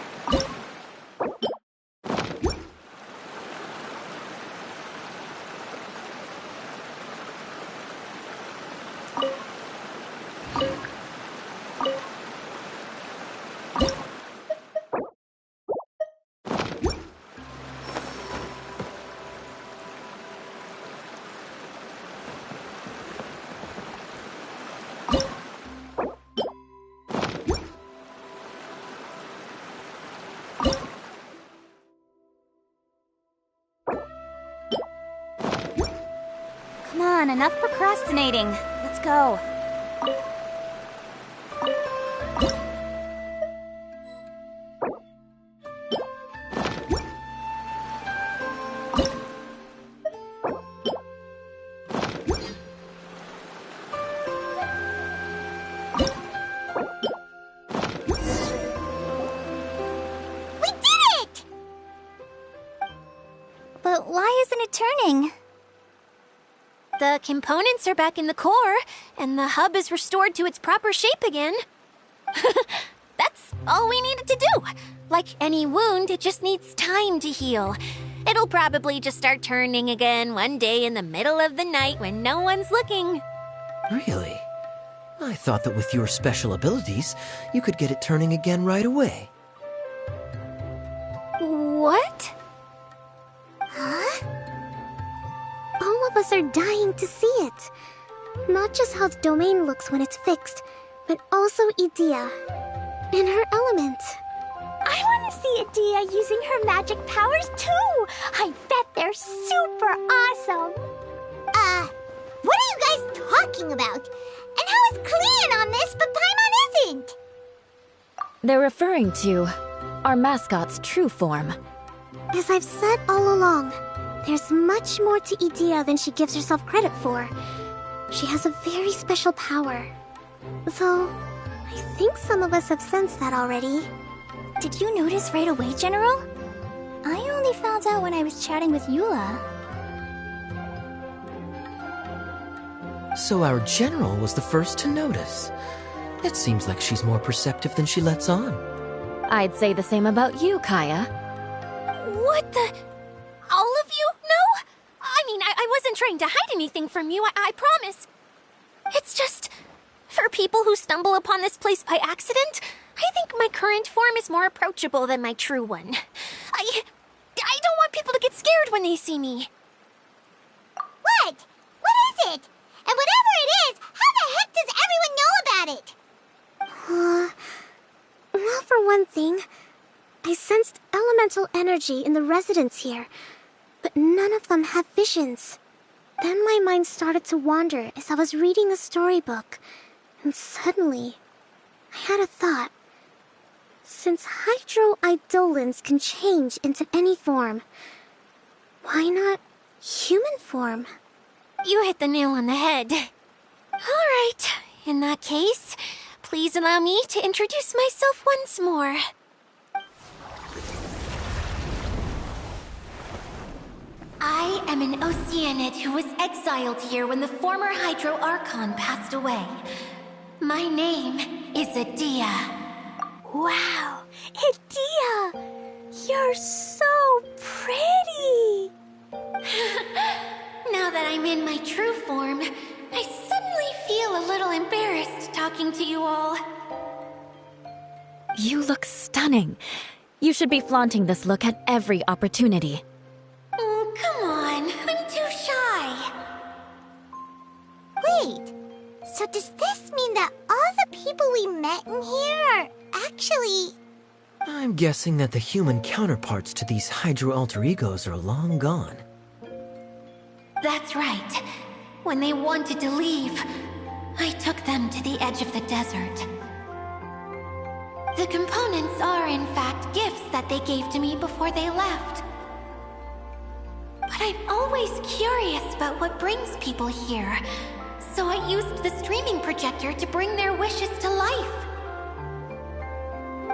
[SPEAKER 7] Come on, enough procrastinating. Let's go.
[SPEAKER 4] We did it! But why isn't it turning?
[SPEAKER 2] The components are back in the core, and the hub is restored to its proper shape again. That's all we needed to do. Like any wound, it just needs time to heal. It'll probably just start turning again one day in the middle of the night when no one's looking.
[SPEAKER 5] Really? I thought that with your special abilities, you could get it turning again right away.
[SPEAKER 2] What?
[SPEAKER 4] Huh? All of us are dying to see it. Not just how the domain looks when it's fixed, but also Edea. In her element.
[SPEAKER 7] I want to see Edea using her magic powers too! I bet they're super awesome!
[SPEAKER 4] What are you guys talking about? And how is Klean on this, but Paimon isn't?
[SPEAKER 1] They're referring to our mascot's true form.
[SPEAKER 4] As I've said all along, there's much more to Edea than she gives herself credit for. She has a very special power. Though, I think some of us have sensed that already.
[SPEAKER 7] Did you notice right away, General? I only found out when I was chatting with Eula.
[SPEAKER 5] So our general was the first to notice. It seems like she's more perceptive than she lets on.
[SPEAKER 1] I'd say the same about you, Kaya.
[SPEAKER 2] What the? All of you know? I mean, I wasn't trying to hide anything from you, I promise. It's just, for people who stumble upon this place by accident, I think my current form is more approachable than my true one. I don't want people to get scared when they see me.
[SPEAKER 4] What? What is it? And whatever it is, how the heck does everyone know about it? Well, for one thing, I sensed elemental energy in the residents here, but none of them have visions. Then my mind started to wander as I was reading a storybook, and suddenly, I had a thought. Since hydroidolins can change into any form, why not human form?
[SPEAKER 2] You hit the nail on the head. All right, in that case, please allow me to introduce myself once more. I am an Oceanid who was exiled here when the former Hydro Archon passed away. My name is Adia.
[SPEAKER 7] Wow, Idia! You're so pretty!
[SPEAKER 2] Now that I'm in my true form, I suddenly feel a little embarrassed talking to you all.
[SPEAKER 1] You look stunning. You should be flaunting this look at every opportunity.
[SPEAKER 2] Oh, come on. I'm too shy.
[SPEAKER 4] Wait, so does this mean that all the people we met in here are actually...
[SPEAKER 5] I'm guessing that the human counterparts to these Hydro alter egos are long gone.
[SPEAKER 2] That's right. When they wanted to leave, I took them to the edge of the desert. The components are, in fact, gifts that they gave to me before they left. But I'm always curious about what brings people here, so I used the streaming projector to bring their wishes to life.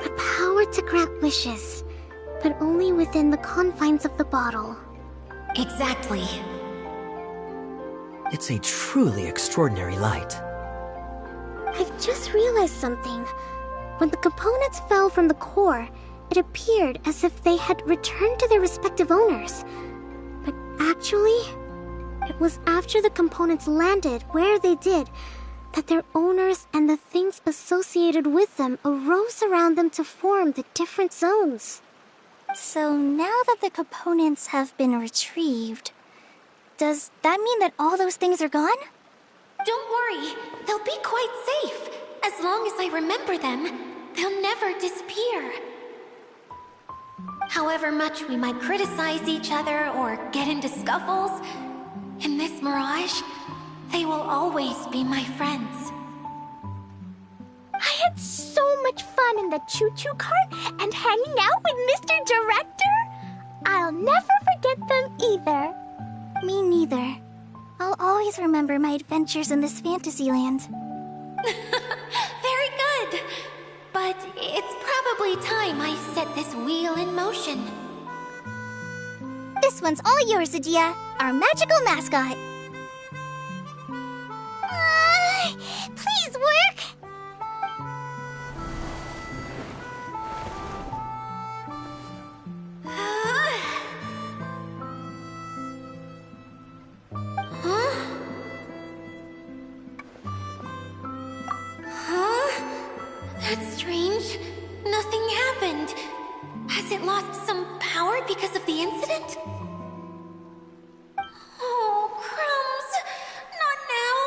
[SPEAKER 4] The power to grant wishes, but only within the confines of the bottle.
[SPEAKER 2] Exactly.
[SPEAKER 5] It's a truly extraordinary light.
[SPEAKER 4] I've just realized something. When the components fell from the core, it appeared as if they had returned to their respective owners. But actually, it was after the components landed where they did that their owners and the things associated with them arose around them to form the different zones.
[SPEAKER 7] So now that the components have been retrieved, does that mean that all those things are gone?
[SPEAKER 2] Don't worry, they'll be quite safe. As long as I remember them, they'll never disappear. However much we might criticize each other or get into scuffles, in this mirage, they will always be my friends.
[SPEAKER 7] I had so much fun in the choo-choo cart and hanging out with Mr. Director. I'll never forget them either.
[SPEAKER 4] Me neither. I'll always remember my adventures in this fantasy land.
[SPEAKER 2] Very good. But it's probably time I set this wheel in motion.
[SPEAKER 7] This one's all yours, Adia, our magical mascot.
[SPEAKER 4] Please work!
[SPEAKER 2] That's strange. Nothing happened. Has it lost some power because of the incident? Oh, crumbs. Not now.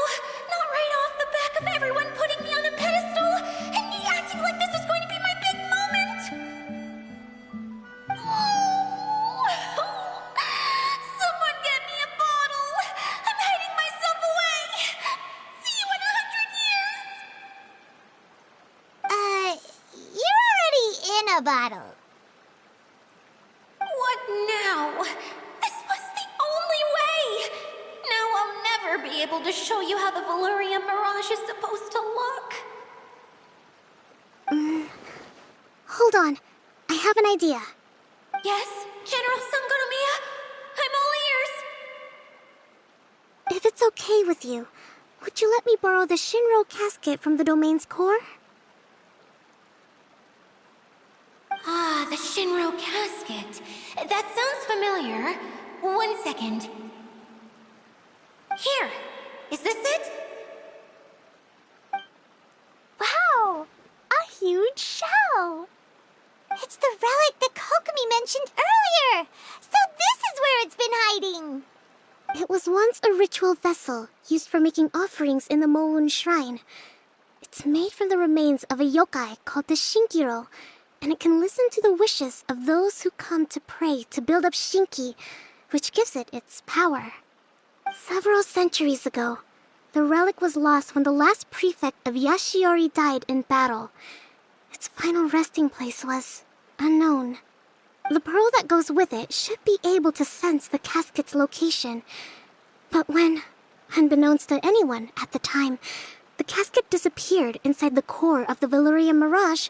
[SPEAKER 2] Not right off the back of everyone putting me on a pedestal and me acting like this was going to be my big moment. Oh. Someone get me a bottle. I'm hiding myself away. See you in 100 years.
[SPEAKER 4] You're already in a bottle.
[SPEAKER 2] What now? This was the only way! Now I'll never be able to show you how the Valyria Mirage is supposed to look.
[SPEAKER 4] Hold on. I have an idea.
[SPEAKER 2] Yes, General Sangonomiya? I'm all ears!
[SPEAKER 4] If it's okay with you, would you let me borrow the Shinro casket from the domain's core?
[SPEAKER 2] Ah, the Shinro casket. That sounds familiar. 1 second. Here. Is this it?
[SPEAKER 7] Wow, a huge shell.
[SPEAKER 4] It's the relic that Kokomi mentioned earlier! So this is where it's been hiding! It was once a ritual vessel used for making offerings in the Moun Shrine. It's made from the remains of a yokai called the Shinkiro, and it can listen to the wishes of those who come to pray to build up Shinki, which gives it its power. Several centuries ago, the relic was lost when the last prefect of Yashiori died in battle. Its final resting place was unknown. The pearl that goes with it should be able to sense the casket's location. But when, unbeknownst to anyone at the time, the casket disappeared inside the core of the Valyria Mirage,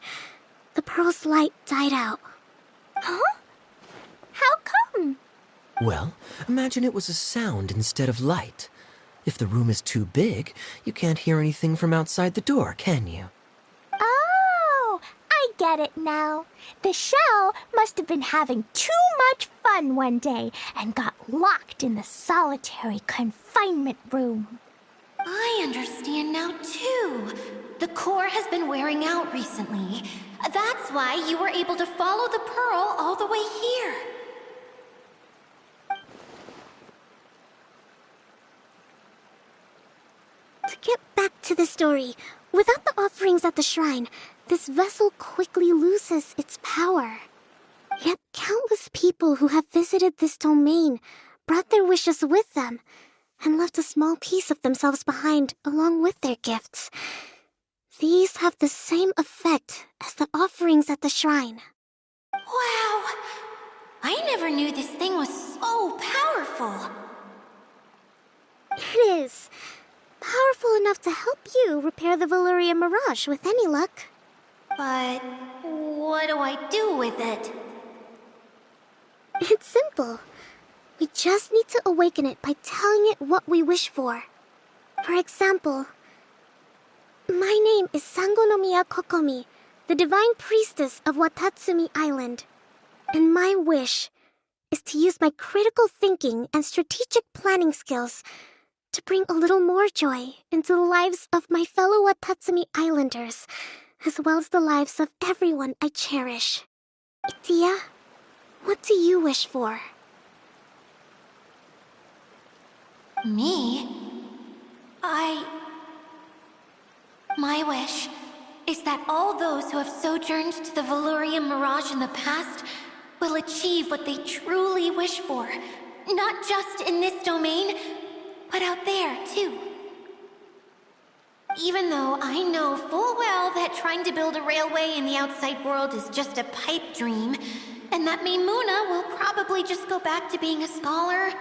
[SPEAKER 4] the pearl's light died out.
[SPEAKER 7] Huh? How come?
[SPEAKER 5] Well, imagine it was a sound instead of light. If the room is too big, you can't hear anything from outside the door, can you?
[SPEAKER 7] Oh, I get it now. The shell must have been having too much fun one day and got locked in the solitary confinement room.
[SPEAKER 2] I understand now, too. The core has been wearing out recently. That's why you were able to follow the pearl all the way here.
[SPEAKER 4] To get back to the story, without the offerings at the shrine, this vessel quickly loses its power. Yet countless people who have visited this domain brought their wishes with them and left a small piece of themselves behind along with their gifts. These have the same effect as the offerings at the shrine.
[SPEAKER 2] Wow! I never knew this thing was so powerful.
[SPEAKER 4] It is. Powerful enough to help you repair the Valyria Mirage with any luck.
[SPEAKER 2] But what do I do with it?
[SPEAKER 4] It's simple. We just need to awaken it by telling it what we wish for. For example, my name is Sangonomiya Kokomi, the divine priestess of Watatsumi Island. And my wish is to use my critical thinking and strategic planning skills to bring a little more joy into the lives of my fellow Watatsumi Islanders, as well as the lives of everyone I cherish. Itia, what do you wish for?
[SPEAKER 2] Me? My wish is that all those who have sojourned to the Valyria Mirage in the past will achieve what they truly wish for. Not just in this domain, but out there, too. Even though I know full well that trying to build a railway in the outside world is just a pipe dream, and that Maimuna will probably just go back to being a scholar.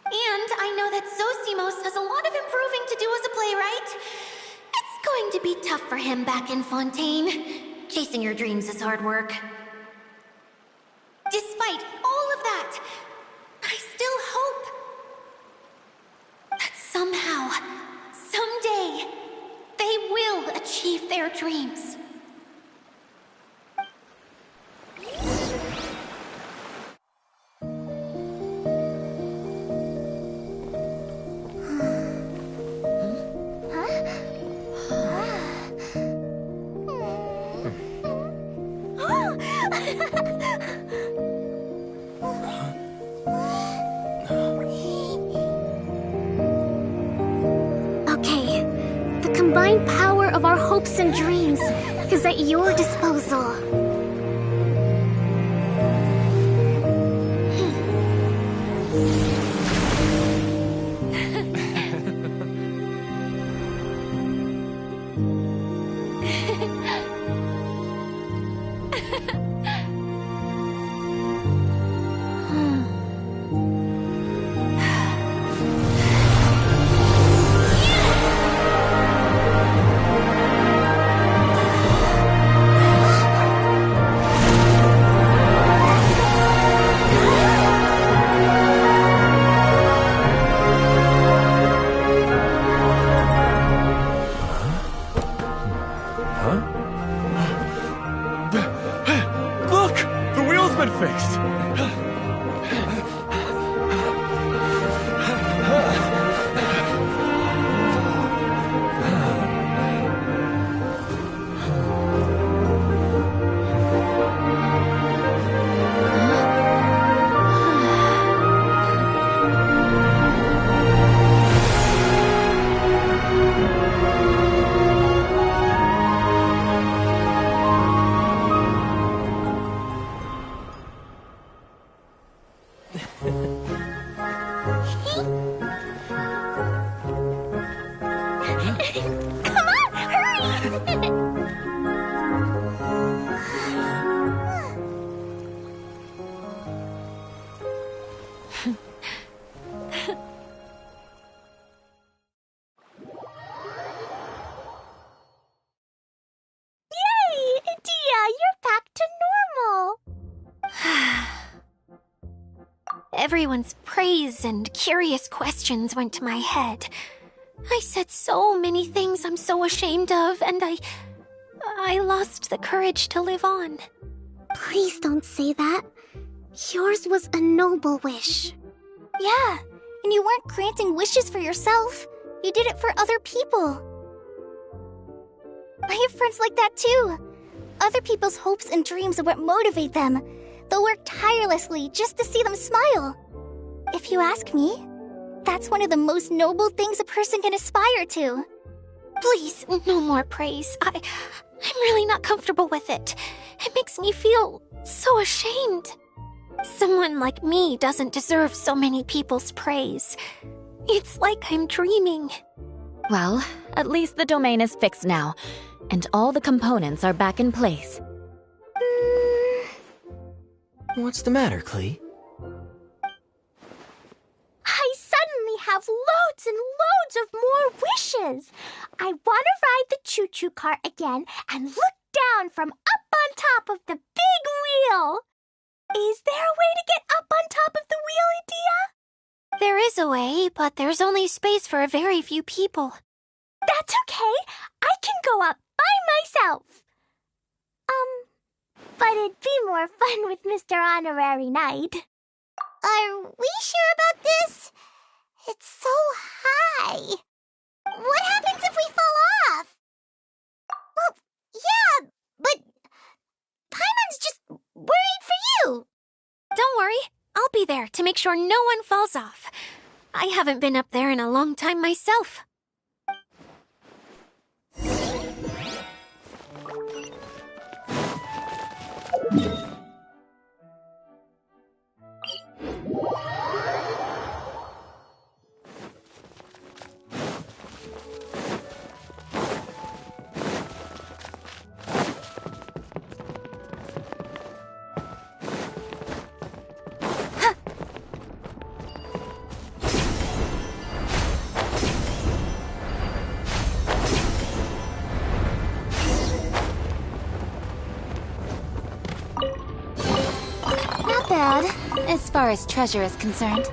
[SPEAKER 2] And I know that Zosimos has a lot of improving to do as a playwright. It's going to be tough for him back in Fontaine. Chasing your dreams is hard work. Despite all of that, I still hope that somehow, someday, they will achieve their dreams.
[SPEAKER 4] Okay, the combined power of our hopes and dreams is at your disposal.
[SPEAKER 8] Look! The wheel's been fixed!
[SPEAKER 7] Come on, hurry! Yay! Dia, you're back to normal!
[SPEAKER 2] Everyone's praise and curious questions went to my head. I said so many things I'm so ashamed of, and I lost the courage to live on.
[SPEAKER 4] Please don't say that. Yours was a noble wish.
[SPEAKER 7] Yeah, and you weren't granting wishes for yourself. You did it for other people. I have friends like that too. Other people's hopes and dreams are what motivate them. They'll work tirelessly just to see them smile. If you ask me, that's one of the most noble things a person can aspire to.
[SPEAKER 2] Please, no more praise. I'm really not comfortable with it. It makes me feel so ashamed. Someone like me doesn't deserve so many people's praise. It's like I'm dreaming.
[SPEAKER 1] Well, at least the domain is fixed now, and all the components are back in place.
[SPEAKER 5] What's the matter, Klee?
[SPEAKER 7] I suddenly have loads and loads of more wishes. I want to ride the choo-choo cart again and look down from up on top of the big wheel. Is there a way to get up on top of the wheel, Edea?
[SPEAKER 2] There is a way, but there's only space for a very few people.
[SPEAKER 7] That's okay. I can go up by myself. But it'd be more fun with Mr. Honorary Knight. Are we sure about this? It's so high. What happens if we fall off? Well, yeah, but Paimon's just worried for you.
[SPEAKER 2] Don't worry, I'll be there to make sure no one falls off. I haven't been up there in a long time myself.
[SPEAKER 7] Not bad, as far as treasure is concerned.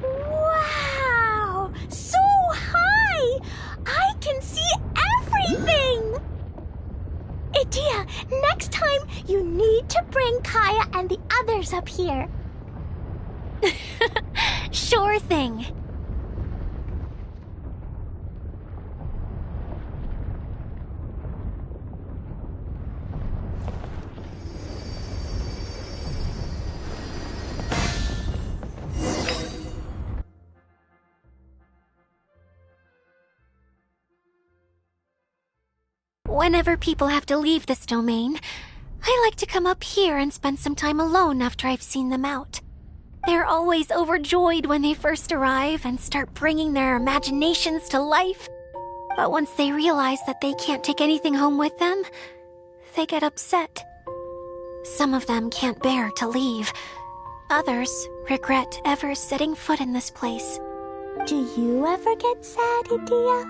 [SPEAKER 7] Wow! So high! I can see everything! Edea, next time you need to bring Kaya and the others up here.
[SPEAKER 2] Sure thing. Whenever people have to leave this domain, I like to come up here and spend some time alone after I've seen them out. They're always overjoyed when they first arrive and start bringing their imaginations to life. But once they realize that they can't take anything home with them, they get upset. Some of them can't bear to leave. Others regret ever setting foot in this place.
[SPEAKER 7] Do you ever get sad, Edea?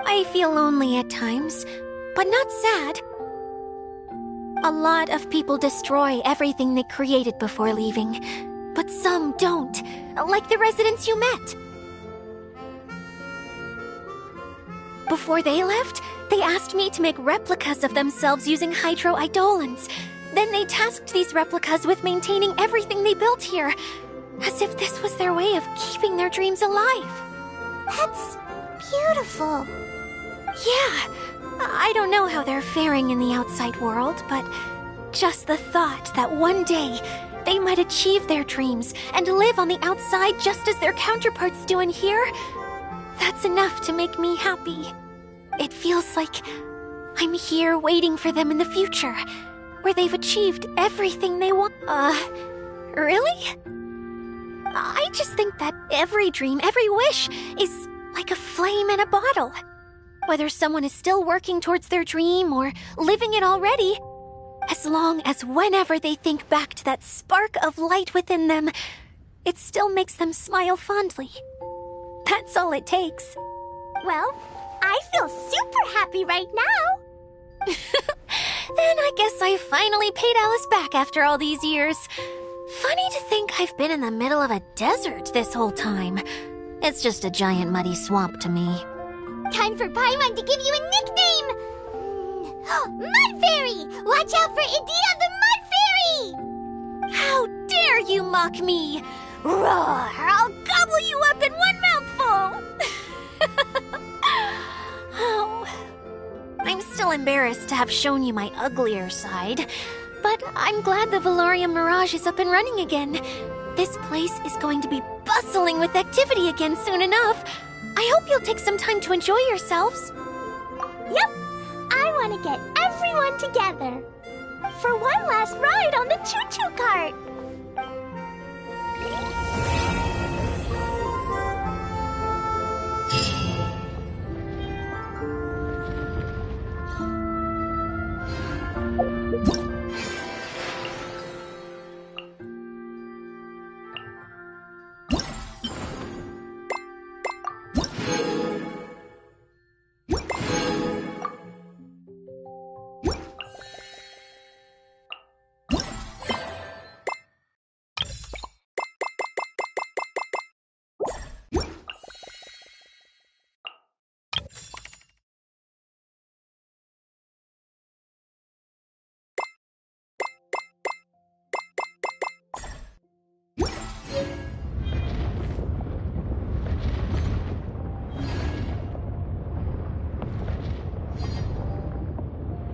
[SPEAKER 2] I feel lonely at times, but not sad. A lot of people destroy everything they created before leaving, but some don't, like the residents you met. Before they left, they asked me to make replicas of themselves using hydro-eidolons. Then they tasked these replicas with maintaining everything they built here, as if this was their way of keeping their dreams alive.
[SPEAKER 7] That's beautiful.
[SPEAKER 2] Yeah, I don't know how they're faring in the outside world, but just the thought that one day they might achieve their dreams and live on the outside just as their counterparts do in here, that's enough to make me happy. It feels like I'm here waiting for them in the future, where they've achieved everything they want. Really? I just think that every dream, every wish, is like a flame in a bottle. Whether someone is still working towards their dream or living it already, as long as whenever they think back to that spark of light within them, it still makes them smile fondly. That's all it takes.
[SPEAKER 7] Well, I feel super happy right now.
[SPEAKER 2] Then I guess I finally paid Alice back after all these years. Funny to think I've been in the middle of a desert this whole time. It's just a giant muddy swamp to me.
[SPEAKER 7] Time for Paimon to give you a nickname! Mud Fairy! Watch out for Idea the Mud Fairy!
[SPEAKER 2] How dare you mock me! Roar! I'll gobble you up in one mouthful! Oh, I'm still embarrassed to have shown you my uglier side, but I'm glad the Valorium Mirage is up and running again. This place is going to be bustling with activity again soon enough. I hope you'll take some time to enjoy yourselves.
[SPEAKER 7] Yep, I want to get everyone together for one last ride on the choo-choo